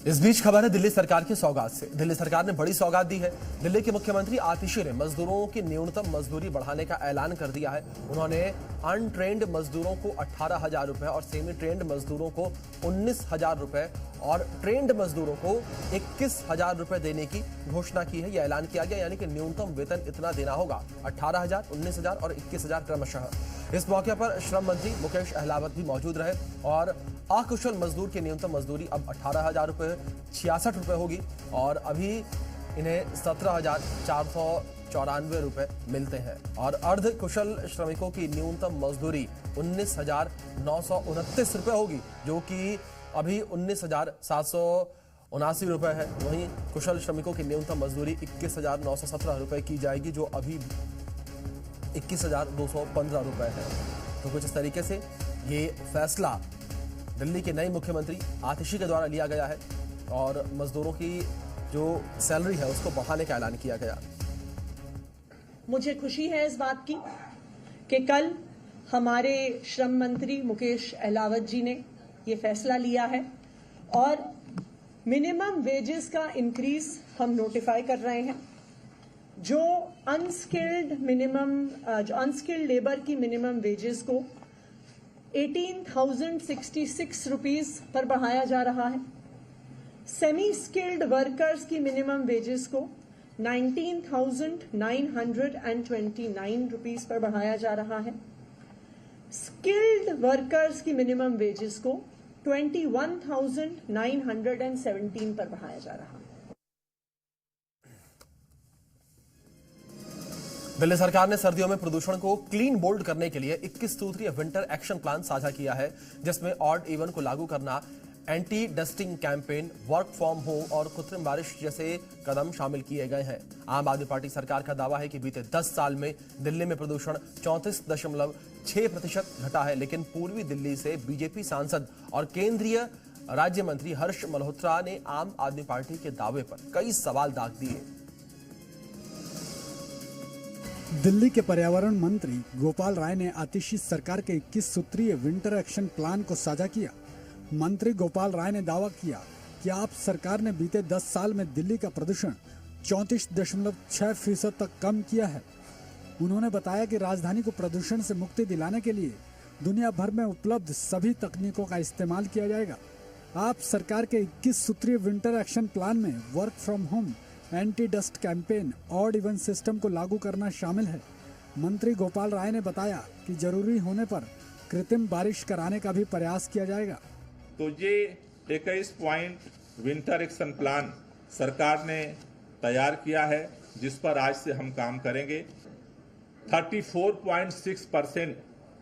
इस बीच खबर है दिल्ली सरकार की सौगात से। दिल्ली सरकार ने बड़ी सौगात दी है। दिल्ली के मुख्यमंत्री आतिशी ने मजदूरों की न्यूनतम मजदूरी बढ़ाने का ऐलान कर दिया है। उन्होंने अनट्रेंड मजदूरों को 18,000 रुपए और सेमी ट्रेंड मजदूरों को 19,000 रुपए और ट्रेंड मजदूरों को 21,000 रुपए देने की घोषणा की है। यह ऐलान किया गया, यानी कि न्यूनतम वेतन इतना देना होगा, 18,000, 19,000 और 21,000 क्रमशः। इस मौके पर श्रम मंत्री मुकेश अहलावत भी मौजूद रहे और अकुशल मजदूर की न्यूनतम मजदूरी अब 18,000 रुपए 66 रुपए होगी और अभी इन्हें 17,494 रुपए मिलते हैं और अर्ध कुशल श्रमिकों की न्यूनतम मजदूरी 19,929 रुपए होगी, जो कि अभी 19,779 रुपए है। वहीं कुशल श्रमिकों की न्यूनतम मजदूरी 21,917 रुपए की जाएगी, जो अभी 21,215 रुपए है। तो कुछ इस तरीके से ये फैसला दिल्ली के नए मुख्यमंत्री आतिशी के द्वारा लिया गया है और मजदूरों की जो सैलरी है उसको बढ़ाने का ऐलान किया गया। मुझे खुशी है इस बात की कि कल हमारे श्रम मंत्री मुकेश अहलावत जी ने ये फैसला लिया है और मिनिमम वेजेस का इंक्रीज हम नोटिफाई कर रहे हैं। जो अनस्किल्ड लेबर की मिनिमम वेजेस को 18,066 रुपीस पर बढ़ाया जा रहा है। सेमी स्किल्ड वर्कर्स की मिनिमम वेजेस को 19,929 रुपीस पर बढ़ाया जा रहा है। स्किल्ड वर्कर्स की मिनिमम वेजेस को 21,917 पर बढ़ाया जा रहा है। दिल्ली सरकार ने सर्दियों में प्रदूषण को क्लीन बोल्ड करने के लिए 21 सूत्रीय विंटर एक्शन प्लान साझा किया है, जिसमें ऑड इवन को लागू करना, anti dusting campaign, work from home और कृत्रिम बारिश जैसे कदम शामिल किए गए हैं। आम आदमी पार्टी सरकार का दावा है कि बीते 10 साल में दिल्ली में प्रदूषण 34.6% घटा है, लेकिन पूर्वी दिल्ली से बीजेपी सांसद और केंद्रीय राज्य मंत्री हर्ष मल्होत्रा ने आम आदमी पार्टी के दावे पर कई सवाल दाग दिए। दिल्ली के पर्यावरण मंत्री गोपाल राय ने आतिशी सरकार के 21 सूत्रीय विंटर एक्शन प्लान को साझा किया। मंत्री गोपाल राय ने दावा किया कि आप सरकार ने बीते 10 साल में दिल्ली का प्रदूषण 34.6% तक कम किया है। उन्होंने बताया कि राजधानी को प्रदूषण से मुक्ति दिलाने के लिए दुनिया भर में उपलब्ध सभी तकनीकों का इस्तेमाल किया जाएगा। आप सरकार के 21 सूत्रीय विंटर एक्शन प्लान में work from home, anti dust campaign, odd even system को लागू करना शामिल है। मंत्री गोपाल राय ने बताया कि जरूरी होने पर कृत्रिम बारिश कराने का भी प्रयास किया जाएगा। तो ये 21 पॉइंट विंटर एक्शन प्लान सरकार ने तैयार किया है, जिस पर आज से हम काम करेंगे। 34.6%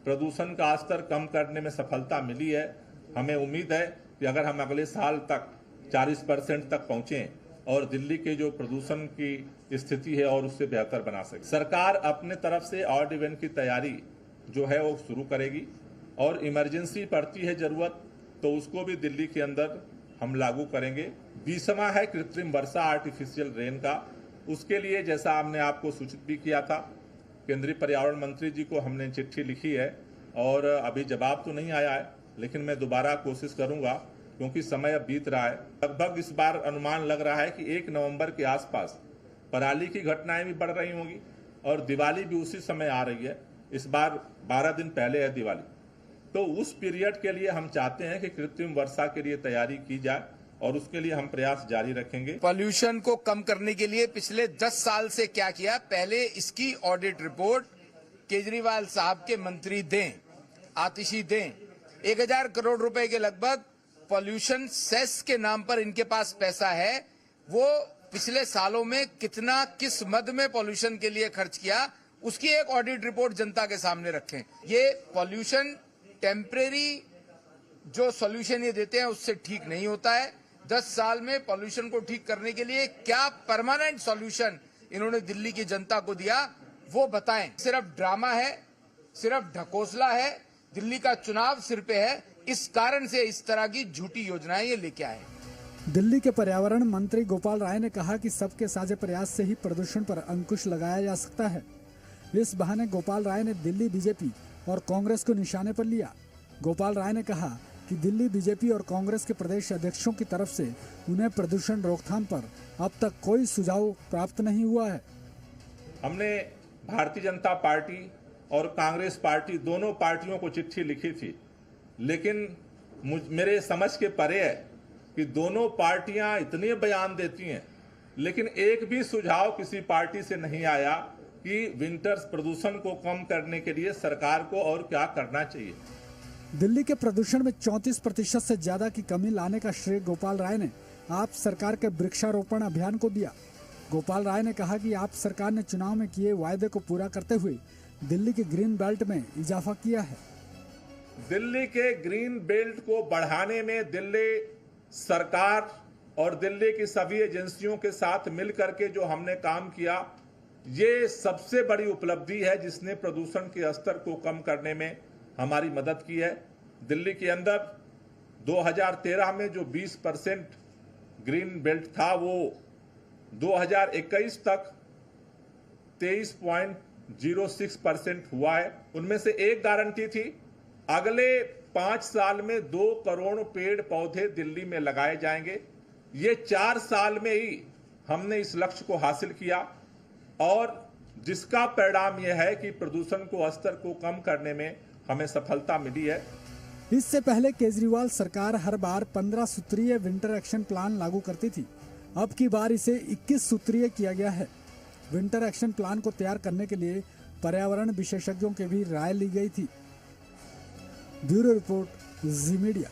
प्रदूषण का स्तर कम करने में सफलता मिली है। हमें उम्मीद है कि अगर हम अगले साल तक 40% तक पहुंचें और दिल्ली के जो प्रदूषण की स्थिति है और उससे बेहतर बना सके। सरकार अपने तरफ से ऑड इवन की तैयारी जो है वो शुरू करेगी और इमरजेंसी पड़ती है जरूरत तो उसको भी दिल्ली के अंदर हम लागू करेंगे। 20वां है कृत्रिम वर्षा, आर्टिफिशियल रेन का। उसके लिए जैसा हमने आपको सूचित भी किया था, केंद्रीय पर्यावरण मंत्री जी को हमने चिट्ठी लिखी है और अभी जवाब तो नहीं आया है, लेकिन मैं दोबारा कोशिश करूंगा क्योंकि समय अब बीत रहा है। लगभग इस बार अनुमान लग रहा है कि 1 नवंबर के आसपास पराली की घटनाएं भी बढ़ रही होंगी और दिवाली भी उसी समय आ रही है। इस बार 12 दिन पहले है दिवाली, तो उस पीरियड के लिए हम चाहते हैं कि कृत्रिम वर्षा के लिए तैयारी की जाए और उसके लिए हम प्रयास जारी रखेंगे। पॉल्यूशन को कम करने के लिए पिछले 10 साल से क्या किया, पहले इसकी ऑडिट रिपोर्ट केजरीवाल साहब के मंत्री दें, आतिशी दें। 1000 करोड़ रुपए के लगभग पॉल्यूशन सेस के नाम पर इनके पास पैसा है। वो पिछले सालों में कितना किस मद में पॉल्यूशन के लिए खर्च किया, उसकी एक ऑडिट रिपोर्ट जनता के सामने रखें। ये पॉल्यूशन टेम्परेरी जो सॉल्यूशन ये देते हैं उससे ठीक नहीं होता है। 10 साल में पॉल्यूशन को ठीक करने के लिए क्या परमानेंट सॉल्यूशन इन्होंने दिल्ली की जनता को दिया, वो बताएं। सिर्फ ड्रामा है, सिर्फ ढकोसला है, दिल्ली का चुनाव सिर पे है, इस कारण से इस तरह की झूठी योजनाएं ये लेके आए। दिल्ली के पर्यावरण मंत्री गोपाल राय ने कहा कि सबके साझे प्रयास से ही प्रदूषण पर अंकुश लगाया जा सकता है। इस बहाने गोपाल राय ने दिल्ली बीजेपी और कांग्रेस को निशाने पर लिया। गोपाल राय ने कहा कि दिल्ली बीजेपी और कांग्रेस के प्रदेश अध्यक्षों की तरफ से उन्हें प्रदूषण रोकथाम पर अब तक कोई सुझाव प्राप्त नहीं हुआ है। हमने भारतीय जनता पार्टी और कांग्रेस पार्टी दोनों पार्टियों को चिट्ठी लिखी थी, लेकिन मेरे समझ के परे है कि दोनों पार्टियां इतने बयान देती हैं, लेकिन एक भी सुझाव किसी पार्टी से नहीं आया कि विंटर प्रदूषण को कम करने के लिए सरकार को और क्या करना चाहिए। दिल्ली के प्रदूषण में 34% से ज्यादा की कमी लाने का श्रेय गोपाल राय ने आप सरकार के वृक्षारोपण अभियान को दिया। गोपाल राय ने कहा कि आप सरकार ने चुनाव में किए वायदे को पूरा करते हुए दिल्ली के ग्रीन बेल्ट में इजाफा किया है। दिल्ली के ग्रीन बेल्ट को बढ़ाने में दिल्ली सरकार और दिल्ली की सभी एजेंसियों के साथ मिलकर के जो हमने काम किया, ये सबसे बड़ी उपलब्धि है जिसने प्रदूषण के स्तर को कम करने में हमारी मदद की है। दिल्ली के अंदर 2013 में जो 20% ग्रीन बेल्ट था, वो 2021 तक 23.06% हुआ है। उनमें से एक गारंटी थी, अगले 5 साल में 2 करोड़ पेड़ पौधे दिल्ली में लगाए जाएंगे। ये 4 साल में ही हमने इस लक्ष्य को हासिल किया और जिसका परिणाम यह है कि प्रदूषण को स्तर को कम करने में हमें सफलता मिली है। इससे पहले केजरीवाल सरकार हर बार 15 सूत्रीय विंटर एक्शन प्लान लागू करती थी। अब की बार इसे 21 सूत्रीय किया गया है। विंटर एक्शन प्लान को तैयार करने के लिए पर्यावरण विशेषज्ञों की भी राय ली गई थी। ब्यूरो रिपोर्ट, जी मीडिया।